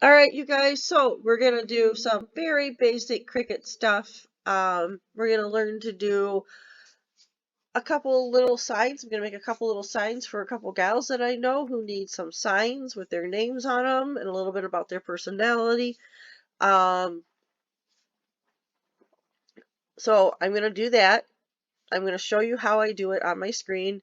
All right, you guys, so we're going to do some very basic Cricut stuff. We're going to learn to do a couple little signs. I'm going to make a couple little signs for a couple gals that I know who need some signs with their names on them and a little bit about their personality. So I'm going to do that. I'm going to show you how I do it on my screen.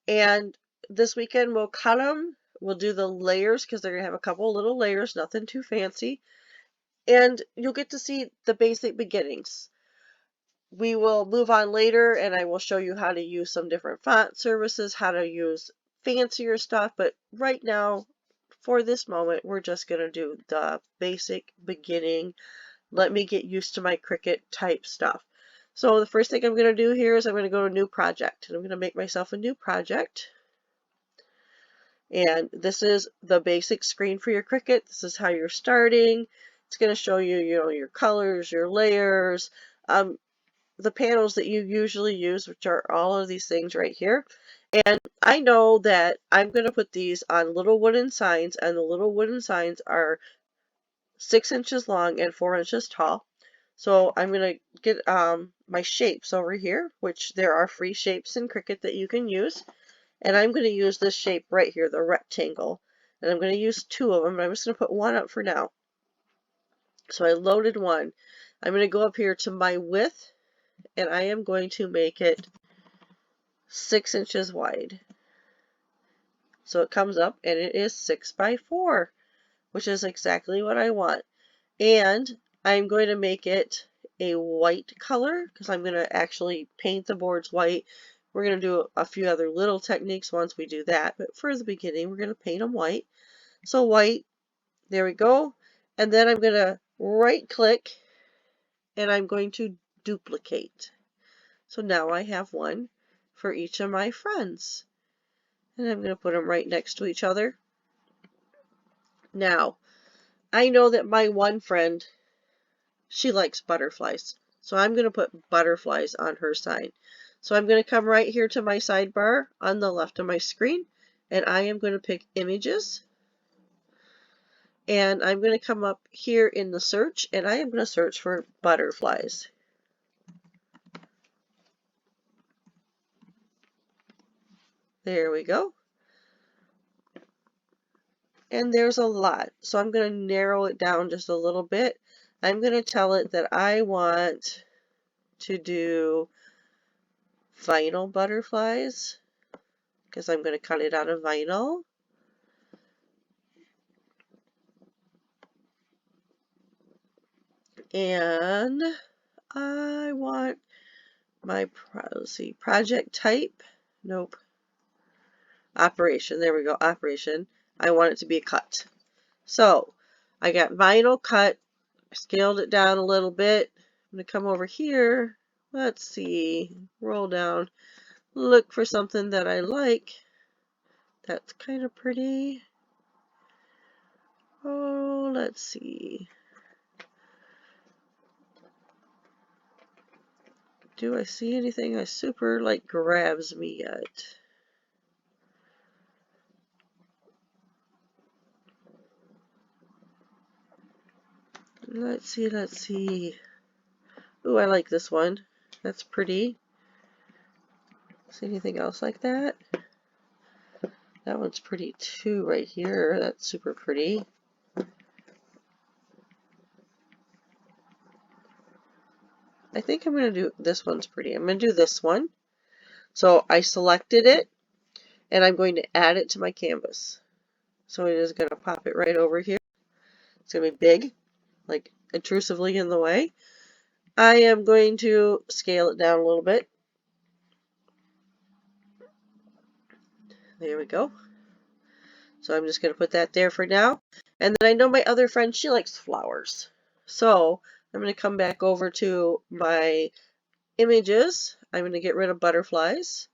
And this weekend we'll cut them. We'll do the layers because they're going to have a couple little layers, nothing too fancy. And you'll get to see the basic beginnings. We will move on later and I will show you how to use some different font services, how to use fancier stuff. But right now, for this moment, we're just going to do the basic beginning. Let me get used to my Cricut type stuff. So the first thing I'm going to do here is I'm going to go to New Project. And I'm going to make myself a new project. And this is the basic screen for your Cricut. This is how you're starting. It's going to show you, your colors, your layers, the panels that you usually use, which are all of these things right here. And I know that I'm going to put these on little wooden signs, and the little wooden signs are 6 inches long and 4 inches tall. So I'm going to get my shapes over here, which there are free shapes in Cricut that you can use. And I'm going to use this shape right here, the rectangle. And I'm going to use 2 of them, but I'm just going to put 1 up for now. So I loaded 1. I'm going to go up here to my width, and I am going to make it 6 inches wide. So it comes up and it is 6 by 4, which is exactly what I want. And I'm going to make it a white color because I'm going to actually paint the boards white. We're going to do a few other little techniques once we do that, but for the beginning we're going to paint them white. So white, there we go. And then I'm going to right click and I'm going to duplicate. So now I have one for each of my friends. And I'm going to put them right next to each other. Now, I know that my one friend, she likes butterflies. So I'm going to put butterflies on her sign. So I'm going to come right here to my sidebar on the left of my screen. And I am going to pick images. And I'm going to come up here in the search. And I am going to search for butterflies. There we go. And there's a lot. So I'm going to narrow it down just a little bit. I'm going to tell it that I want to do vinyl butterflies because I'm going to cut it out of vinyl. And I want my, let's see, project type. Nope. Operation. There we go. Operation. I want it to be a cut. So I got vinyl cut. I scaled it down a little bit. I'm going to come over here. Let's see. Roll down. Look for something that I like. That's kind of pretty. Oh, let's see. Do I see anything that super grabs me yet? Let's see, let's see. Ooh, I like this one. That's pretty. See anything else like that? That one's pretty too right here. That's super pretty. I think I'm going to do, this one's pretty. I'm going to do this one. So I selected it and I'm going to add it to my canvas. So it is going to pop it right over here. It's going to be big, like intrusively in the way. I am going to scale it down a little bit. There we go. So I'm just going to put that there for now. And then I know my other friend, she likes flowers. So I'm going to come back over to my images. I'm going to get rid of butterflies.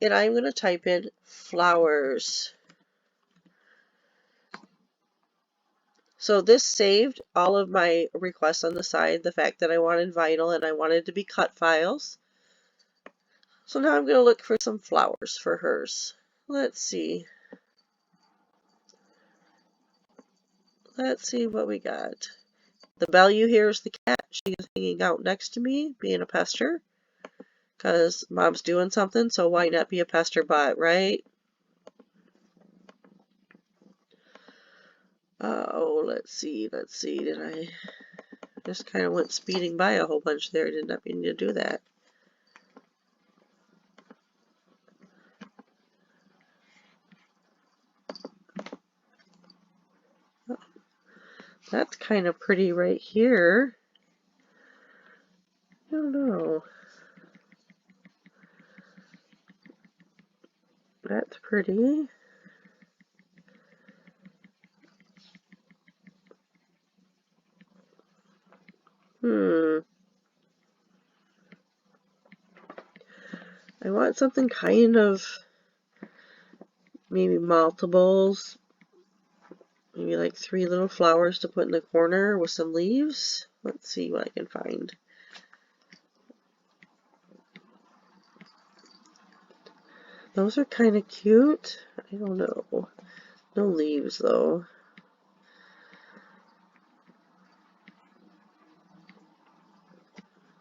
And I'm going to type in flowers. So this saved all of my requests on the side, the fact that I wanted vinyl and I wanted to be cut files. So now I'm going to look for some flowers for hers. Let's see. let's see what we got. The value here is the cat. She is hanging out next to me, being a pester. Because mom's doing something, so why not be a pester bot, right? Oh, let's see. Did I just kind of went speeding by a whole bunch there? Did not mean to do that. That's kind of pretty right here. I don't know. That's pretty. I want something kind of maybe multiples. Maybe like 3 little flowers to put in the corner with some leaves. Let's see what I can find. Those are kind of cute. I don't know. No leaves though.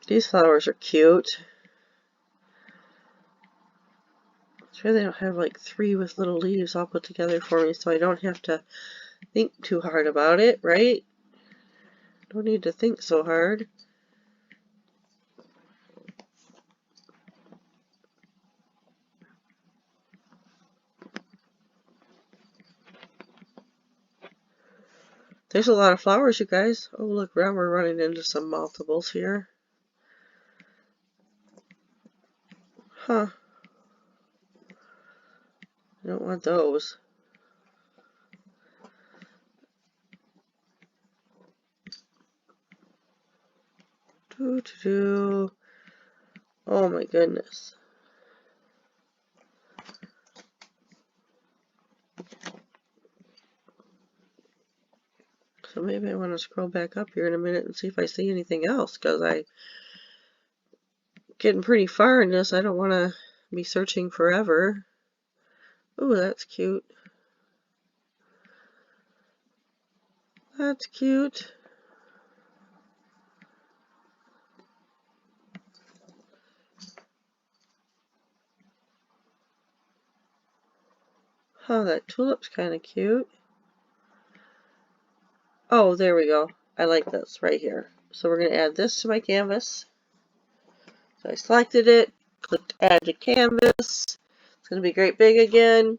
These flowers are cute. Sure they don't have like 3 with little leaves all put together for me, so I don't have to think too hard about it, right? Don't need to think so hard. There's a lot of flowers, you guys. Oh, look, now we're running into some multiples here. Huh. I don't want those. Oh my goodness. So maybe I want to scroll back up here in a minute and see if I see anything else, because I'm getting pretty far in this. I don't want to be searching forever. Ooh, that's cute. That's cute. Oh, that tulip's kind of cute. Oh, there we go. I like this right here. So we're going to add this to my canvas. So I selected it, clicked add to canvas. It's going to be great big again.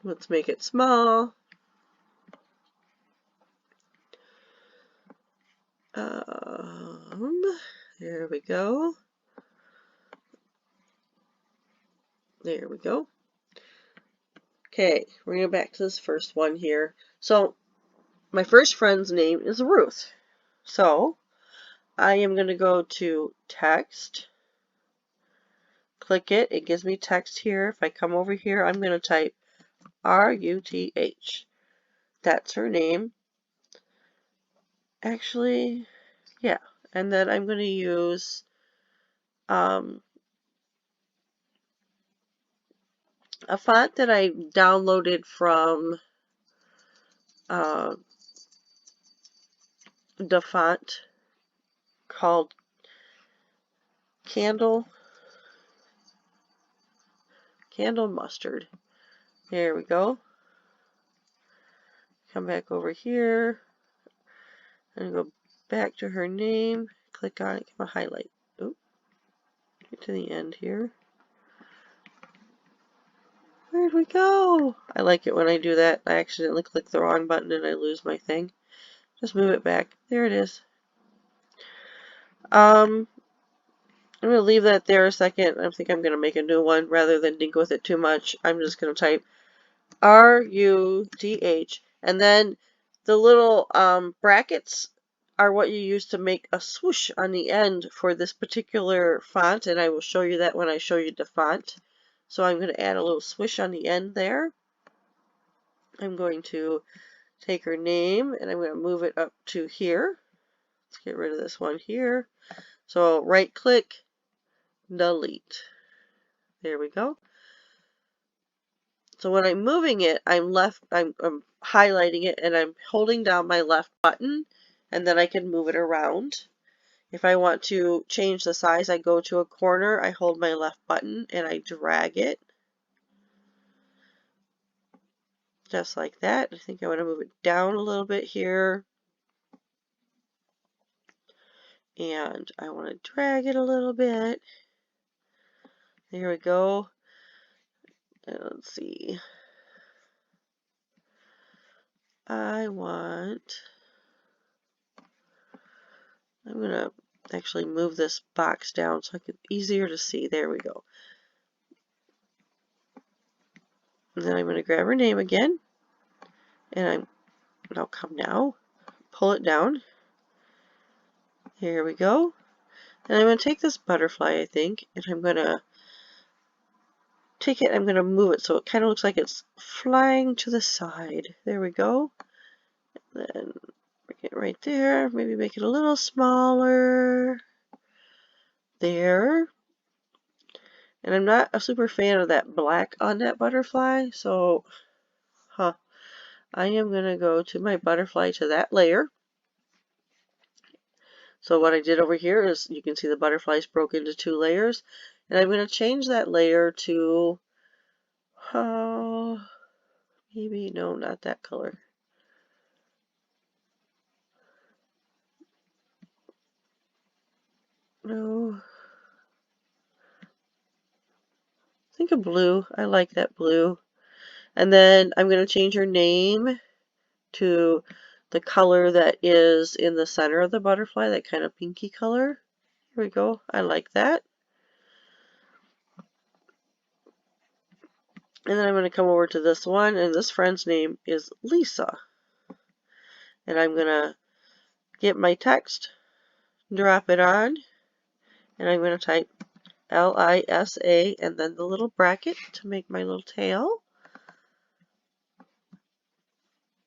Let's make it small. There we go. There we go. Okay, we're going to go back to this first one here. So my first friend's name is Ruth. So I am going to go to text, click it. It gives me text here. If I come over here, I'm going to type R-U-T-H. That's her name. Actually, yeah. And then I'm going to use a font that I downloaded from the font called Candle Mustard. There we go. Come back over here and go back to her name. Click on it. Give a highlight. Oop. Get to the end here. Where'd we go? I like it when I do that. I accidentally click the wrong button and I lose my thing. Just move it back. There it is. I'm going to leave that there a second. I think I'm going to make a new one rather than think with it too much. I'm just going to type R-U-T-H, and then the little brackets are what you use to make a swoosh on the end for this particular font, and I will show you that when I show you the font. So I'm going to add a little swoosh on the end there. I'm going to take her name and I'm going to move it up to here. Let's get rid of this one here. So right click, delete. There we go. So when I'm moving it, I'm highlighting it and I'm holding down my left button, and then I can move it around. If I want to change the size, I go to a corner, I hold my left button and I drag it. Just like that. I think I want to move it down a little bit here. And I want to drag it a little bit. There we go. And let's see. I'm going to actually move this box down so it's easier to see. There we go. And then I'm going to grab her name again. And I'll come now. Pull it down. Here we go. And I'm going to take this butterfly, I think, and I'm going to take it, I'm going to move it so it kind of looks like it's flying to the side. There we go. Then bring it right there. Maybe make it a little smaller. There. And I'm not a super fan of that black on that butterfly, so I am going to go to my butterfly to that layer. So what I did over here is you can see the butterflies broke into 2 layers. And I'm going to change that layer to, maybe, no, not that color. No. Think of blue. I like that blue. And then I'm going to change her name to the color that is in the center of the butterfly, that kind of pinky color. Here we go. I like that. And then I'm going to come over to this one, and this friend's name is Lisa. And I'm going to get my text, drop it on, and I'm going to type Lisa and then the little bracket to make my little tail.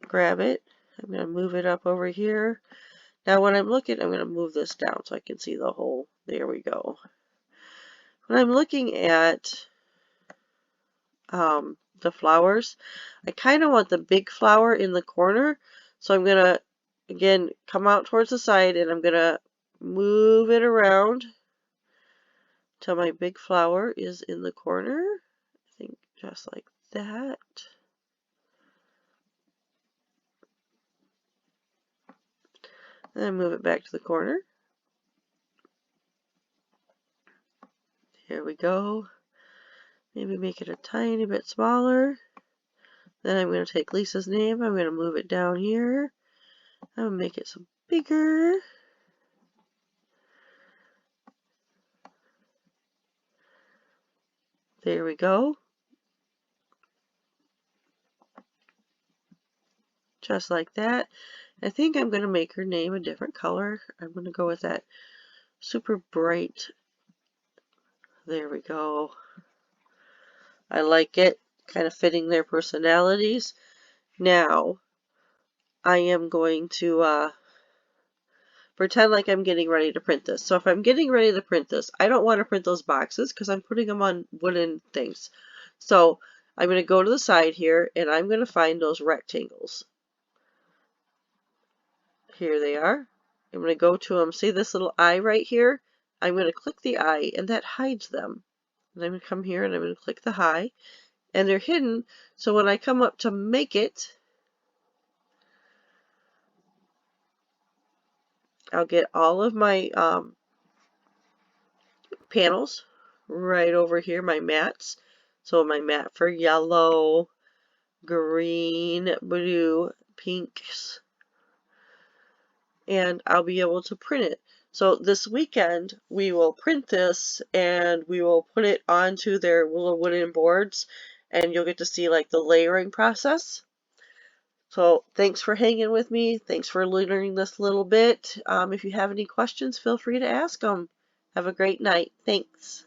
Grab it. I'm going to move it up over here. Now when I'm looking, I'm going to move this down so I can see the whole. There we go. When I'm looking at the flowers, I kind of want the big flower in the corner. So I'm going to, again, come out towards the side and I'm going to move it around till my big flower is in the corner. I think just like that. Then move it back to the corner. Here we go. Maybe make it a tiny bit smaller. Then I'm going to take Lisa's name. I'm going to move it down here. I'm going to make it some bigger. There we go. Just like that. I think I'm going to make her name a different color. I'm going to go with that super bright. There we go. I like it. Kind of fitting their personalities. Now, I am going to pretend like I'm getting ready to print this. So if I'm getting ready to print this, I don't want to print those boxes because I'm putting them on wooden things. So I'm going to go to the side here and I'm going to find those rectangles. Here they are. I'm going to go to them. See this little eye right here? I'm going to click the eye and that hides them. And I'm going to come here and I'm going to click the eye. And they're hidden. So when I come up to make it, I'll get all of my panels right over here, my mats. So my mat for yellow, green, blue, pinks, and I'll be able to print it. So this weekend we will print this and we will put it onto their little wooden boards and you'll get to see like the layering process. So thanks for hanging with me. Thanks for learning this little bit. If you have any questions, feel free to ask them. Have a great night. Thanks.